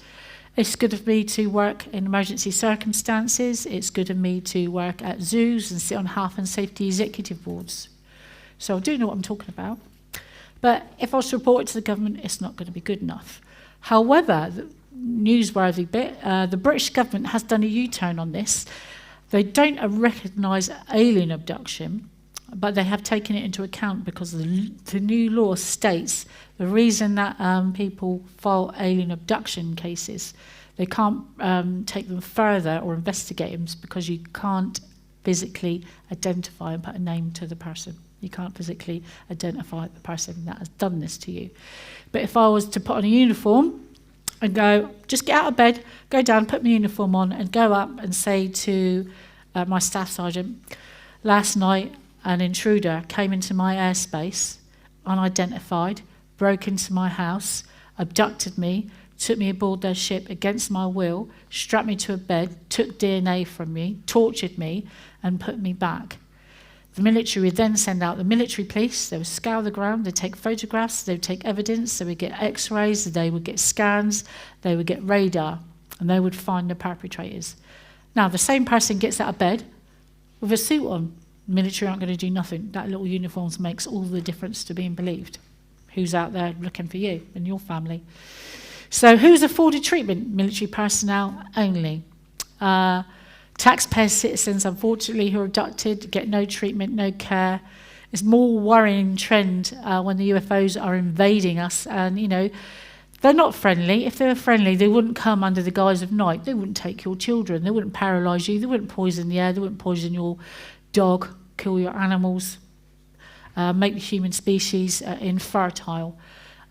S2: It's good of me to work in emergency circumstances. It's good of me to work at zoos and sit on health and safety executive boards. So I do know what I'm talking about. But if I was to report it to the government, it's not going to be good enough. However, the newsworthy bit, the British government has done a U-turn on this. They don't recognise alien abduction, but they have taken it into account because the new law states the reason that people file alien abduction cases, they can't take them further or investigate them because you can't physically identify and put a name to the person. You can't physically identify the person that has done this to you. But if I was to put on a uniform and go, just get out of bed, go down, put my uniform on and go up and say to my staff sergeant, last night an intruder came into my airspace, unidentified, broke into my house, abducted me, took me aboard their ship against my will, strapped me to a bed, took DNA from me, tortured me, and put me back. The military would then send out the military police. They would scour the ground, they'd take photographs, they would take evidence, they would get x-rays, they would get scans, they would get radar, and they would find the perpetrators. Now, the same person gets out of bed with a suit on. The military aren't going to do nothing. That little uniform makes all the difference to being believed. Who's out there looking for you and your family? So who's afforded treatment? Military personnel only. Taxpayer citizens, unfortunately, who are abducted get no treatment, no care. It's more worrying trend when the UFOs are invading us. And, they're not friendly. If they were friendly, they wouldn't come under the guise of night. They wouldn't take your children. They wouldn't paralyse you. They wouldn't poison the air. They wouldn't poison your dog, kill your animals, make the human species infertile.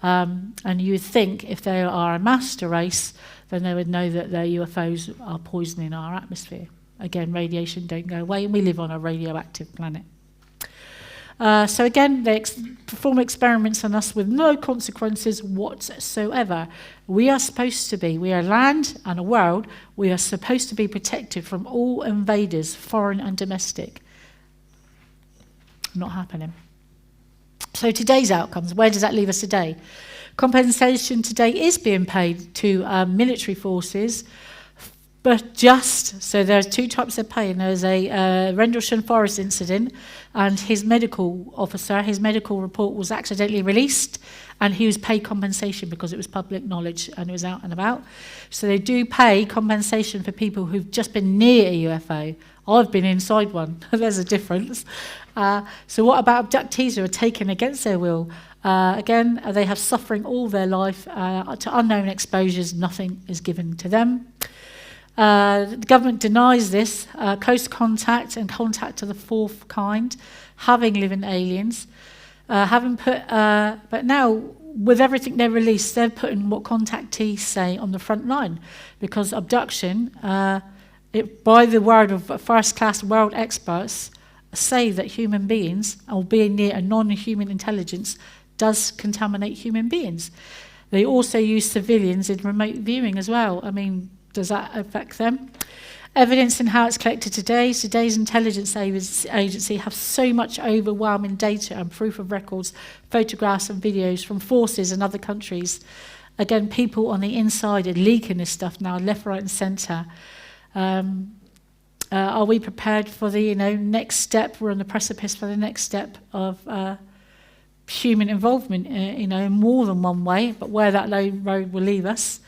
S2: And you would think if they are a master race, then they would know that their UFOs are poisoning our atmosphere. Again, radiation don't go away, and we live on a radioactive planet. So again, they perform experiments on us with no consequences whatsoever. We are a land and a world, we are supposed to be protected from all invaders, foreign and domestic. Not happening. So today's outcomes, where does that leave us today? Compensation today is being paid to military forces, but so there's two types of pay. And there's a Rendlesham Forest incident, and his medical report was accidentally released, and he was paid compensation because it was public knowledge and it was out and about. So they do pay compensation for people who've just been near a UFO. I've been inside one. There's a difference. So what about abductees who are taken against their will? Again, they have suffering all their life. To unknown exposures, nothing is given to them. The government denies this, close contact and contact of the fourth kind, having living aliens, but now with everything they release, they're putting what contactees say on the front line, because abduction, by the word of first-class world experts, say that human beings, or being near a non-human intelligence, does contaminate human beings. They also use civilians in remote viewing as well. I mean, does that affect them? Evidence in how it's collected today. Today's intelligence agency have so much overwhelming data and proof of records, photographs and videos from forces in other countries. Again, people on the inside are leaking this stuff now, left, right and centre. Are we prepared for the next step? We're on the precipice for the next step of human involvement, in more than one way, but where that road will leave us.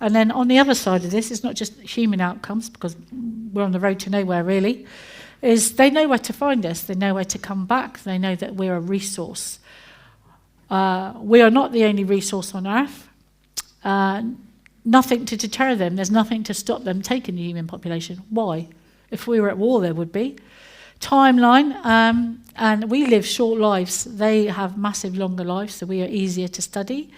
S2: And then on the other side of this, it's not just human outcomes, because we're on the road to nowhere really, is they know where to find us, they know where to come back, they know that we're a resource. We are not the only resource on Earth. Nothing to deter them, there's nothing to stop them taking the human population. Why? If we were at war, there would be. Timeline, and we live short lives. They have massive longer lives, so we are easier to study.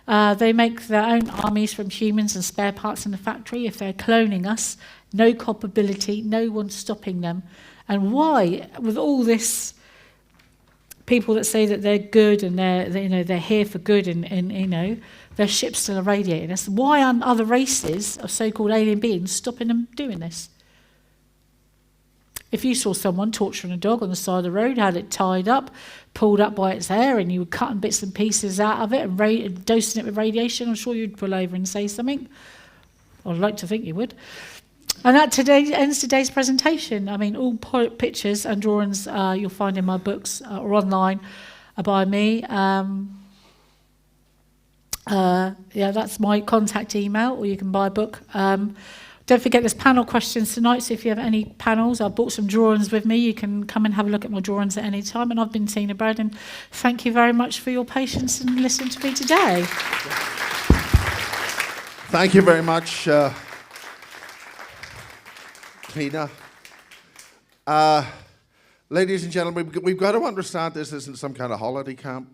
S2: They make their own armies from humans and spare parts in the factory. If they're cloning us, no culpability, no one stopping them. And why, with all this, people that say that they're good and they're here for good, and their ships still irradiating us, why aren't other races of so-called alien beings stopping them doing this? If you saw someone torturing a dog on the side of the road, had it tied up, pulled up by its hair, and you were cutting bits and pieces out of it and dosing it with radiation, I'm sure you'd pull over and say something. I'd like to think you would. And that ends today's presentation. I mean, all pictures and drawings you'll find in my books or online are by me. That's my contact email, or you can buy a book. Don't forget there's panel questions tonight, so if you have any panels, I've brought some drawings with me. You can come and have a look at my drawings at any time. And I've been Tina Bird, and thank you very much for your patience and listening to me today.
S1: Thank you very much, Tina. Ladies and gentlemen, we've got to understand this isn't some kind of holiday camp.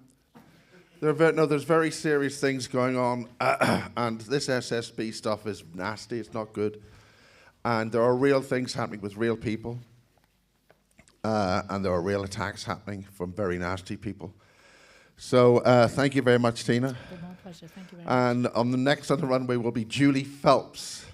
S1: There's very serious things going on, and this SSB stuff is nasty, it's not good. And there are real things happening with real people, and there are real attacks happening from very nasty people. So thank you very much, Tina.
S2: My pleasure, thank you very much.
S1: And on the next on the runway will be Julie Phelps.